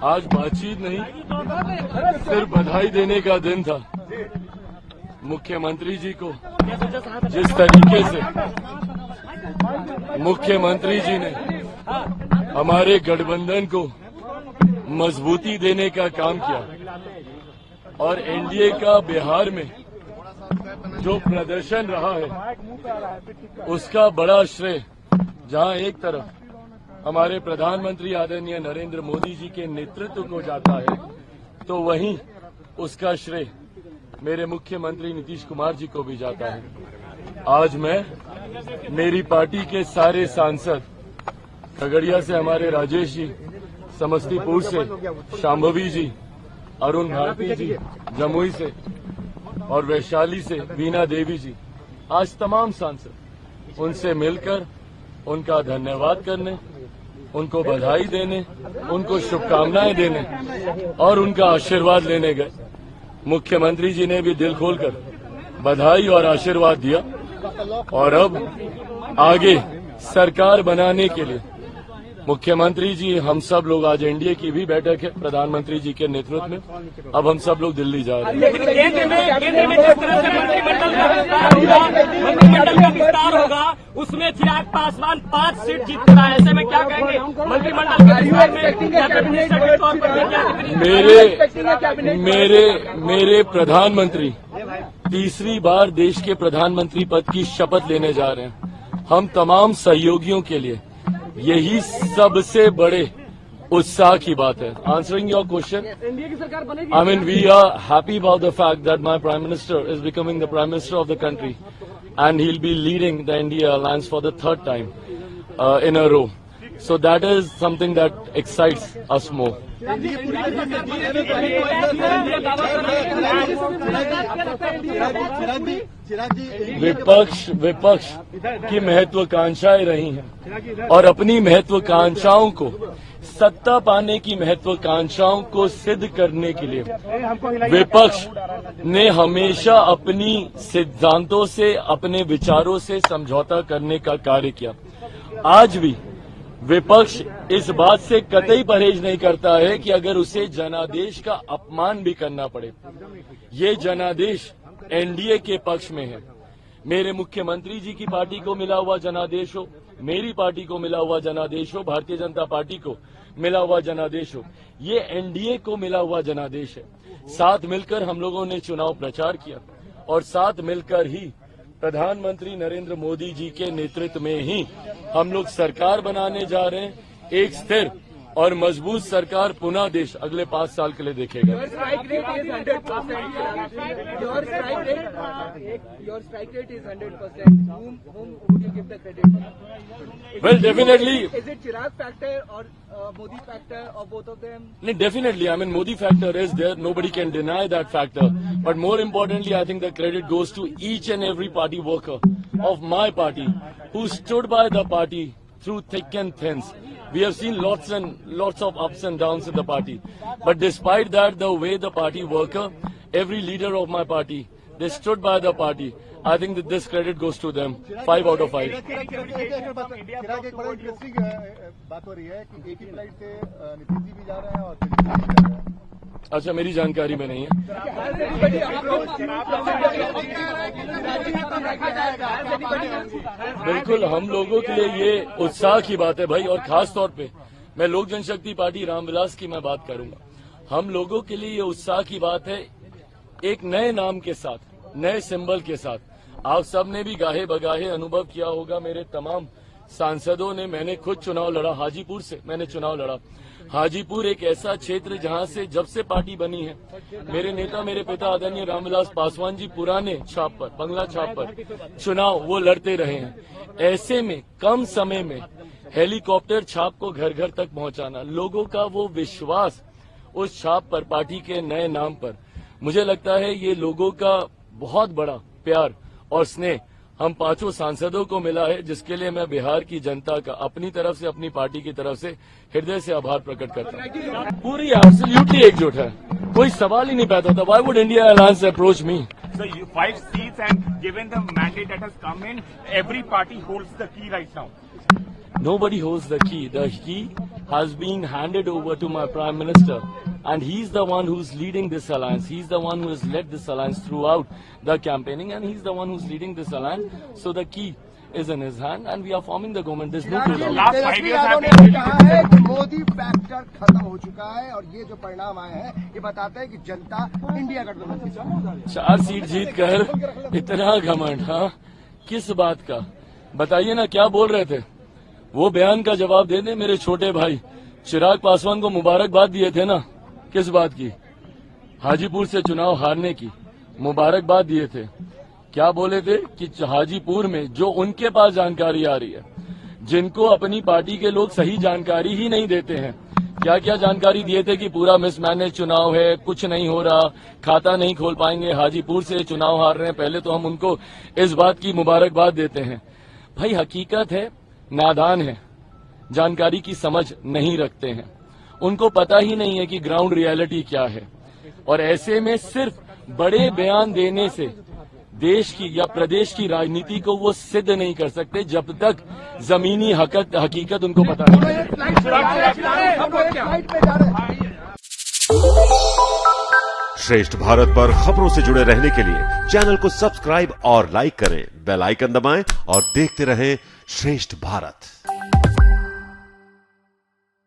आज बातचीत नहीं, सिर्फ बधाई देने का दिन था। मुख्यमंत्री जी को जिस तरीके से मुख्यमंत्री जी ने हमारे गठबंधन को मजबूती देने का काम किया और एनडीए का बिहार में जो प्रदर्शन रहा है उसका बड़ा श्रेय जहां एक तरफ हमारे प्रधानमंत्री आदरणीय नरेंद्र मोदी जी के नेतृत्व को जाता है, तो वहीं उसका श्रेय मेरे मुख्यमंत्री नीतीश कुमार जी को भी जाता है। आज मैं मेरी पार्टी के सारे सांसद, खगड़िया से हमारे राजेश जी, समस्तीपुर से शांभवी जी, अरुण भारती जी, जमुई से और वैशाली से वीना देवी जी, आज तमाम सांसद उनसे मिलकर उनका धन्यवाद करने, उनको बधाई देने, उनको शुभकामनाएं देने और उनका आशीर्वाद लेने गए। मुख्यमंत्री जी ने भी दिल खोलकर बधाई और आशीर्वाद दिया और अब आगे सरकार बनाने के लिए मुख्यमंत्री जी, हम सब लोग, आज एनडीए की भी बैठक है प्रधानमंत्री जी के नेतृत्व में, अब हम सब लोग दिल्ली जा रहे हैं। लेकिन केंद्र में जिस तरह से मंत्रिमंडल का विस्तार होगा उसमें चिराग पासवान 5 सीट जीत कर आए, ऐसे में क्या कहेंगे मंत्रिमंडल के विस्तार में? मेरे प्रधानमंत्री तीसरी बार देश के प्रधानमंत्री पद की शपथ लेने जा रहे हैं। हम तमाम सहयोगियों के लिए यही सबसे बड़े उत्साह की बात है। Answering your question, I mean, we are happy about the fact that my Prime Minister is becoming the Prime Minister of the country and he'll be leading the India Alliance for the 3rd time in a row. So that is something that excites us more. विपक्ष की महत्वाकांक्षाएं रही हैं और अपनी महत्वाकांक्षाओं को, सत्ता पाने की महत्वाकांक्षाओं को सिद्ध करने के लिए विपक्ष ने हमेशा अपनी सिद्धांतों से, अपने विचारों से समझौता करने का कार्य किया। आज भी विपक्ष इस बात से कतई परहेज नहीं करता है कि अगर उसे जनादेश का अपमान भी करना पड़े। ये जनादेश एनडीए के पक्ष में है। मेरे मुख्यमंत्री जी की पार्टी को मिला हुआ जनादेश हो, मेरी पार्टी को मिला हुआ जनादेश हो, भारतीय जनता पार्टी को मिला हुआ जनादेश हो, ये एनडीए को मिला हुआ जनादेश है। साथ मिलकर हम लोगों ने चुनाव प्रचार किया और साथ मिलकर ही प्रधानमंत्री नरेंद्र मोदी जी के नेतृत्व में ही हम लोग सरकार बनाने जा रहे हैं। एक स्थिर और मजबूत सरकार पुनः देश अगले 5 साल के लिए देखेगा। Your strike rate is 100%. Whom would you give the credit? Well, definitely. Is it Chirag factor or Modi factor or both of them? No, definitely. I mean, Modi factor is there. Nobody can deny that factor. But more importantly, I think the credit goes to each and every party worker of my party who stood by the party through thick and thin. We have seen lots of ups and downs in the party. But despite that, the way the party worker, every leader of my party, they stood by the party. I think that this credit goes to them. 5 out of 5. चिराग, एक बड़ा interesting बात हो रही है कि एक ही flight से नीतीश जी भी जा रहे हैं और तेजस्वी जी भी जा रहे हैं। अच्छा, मेरी जानकारी में नहीं है। बिल्कुल, हम लोगों के लिए ये उत्साह की बात है भाई, और खास तौर पे मैं लोक जनशक्ति पार्टी रामविलास की मैं बात करूंगा। हम लोगों के लिए ये उत्साह की बात है, एक नए नाम के साथ, नए सिंबल के साथ। आप सब ने भी गाहे बगाहे अनुभव किया होगा, मेरे तमाम सांसदों ने, मैंने खुद चुनाव लड़ा, हाजीपुर से मैंने चुनाव लड़ा। हाजीपुर एक ऐसा क्षेत्र जहां से जब से पार्टी बनी है, मेरे नेता, मेरे पिता आदरणीय रामविलास पासवान जी पुराने छाप पर, बंगला छाप पर चुनाव वो लड़ते रहे हैं। ऐसे में कम समय में हेलीकॉप्टर छाप को घर घर तक पहुंचाना, लोगों का वो विश्वास उस छाप पर, पार्टी के नए नाम पर, मुझे लगता है ये लोगों का बहुत बड़ा प्यार और स्नेह हम 5 सांसदों को मिला है, जिसके लिए मैं बिहार की जनता का अपनी तरफ से, अपनी पार्टी की तरफ से हृदय से आभार प्रकट करता हूँ। पूरी एब्सोल्युटली एकजुट है, कोई सवाल ही नहीं पैदा होता। Why would India Alliance approach me? So 5 seats, and given the mandate that has come in, every party holds the key right now. Nobody holds the key. The key has been handed over to my Prime Minister, and he's the one who's leading this alliance. He's the one who has led this alliance throughout the campaigning, and he's the one who's leading this alliance. So the key is in his hand, and we are forming the government. There's no doubt. Last 5 years have ने been कहा है कि Modi factor खत्म हो चुका है और ये जो परिणाम आए हैं ये बताते हैं कि जनता इंडिया गठबंधन के साथ 4 सीट जीत कर इतना घमंड, हाँ, किस बात का? बताइए ना, क्या बोल रहे थे? वो बयान का जवाब दे दे मेरे छोटे भाई। चिराग पासवान को मुबारकबाद दिए थे ना, किस बात की? हाजीपुर से चुनाव हारने की मुबारकबाद दिए थे। क्या बोले थे कि हाजीपुर में जो उनके पास जानकारी आ रही है, जिनको अपनी पार्टी के लोग सही जानकारी ही नहीं देते हैं, क्या क्या जानकारी दिए थे कि पूरा मिसमैनेज चुनाव है, कुछ नहीं हो रहा, खाता नहीं खोल पाएंगे, हाजीपुर से चुनाव हार रहे हैं। पहले तो हम उनको इस बात की मुबारकबाद देते हैं। भाई हकीकत है, नादान है, जानकारी की समझ नहीं रखते हैं, उनको पता ही नहीं है कि ग्राउंड रियलिटी क्या है। और ऐसे में सिर्फ बड़े बयान देने से देश की या प्रदेश की राजनीति को वो सिद्ध नहीं कर सकते जब तक जमीनी हकीकत उनको पता नहीं है। श्रेष्ठ भारत पर खबरों से जुड़े रहने के लिए चैनल को सब्सक्राइब और लाइक करें, बेल आइकन दबाएं और देखते रहें श्रेष्ठ भारत।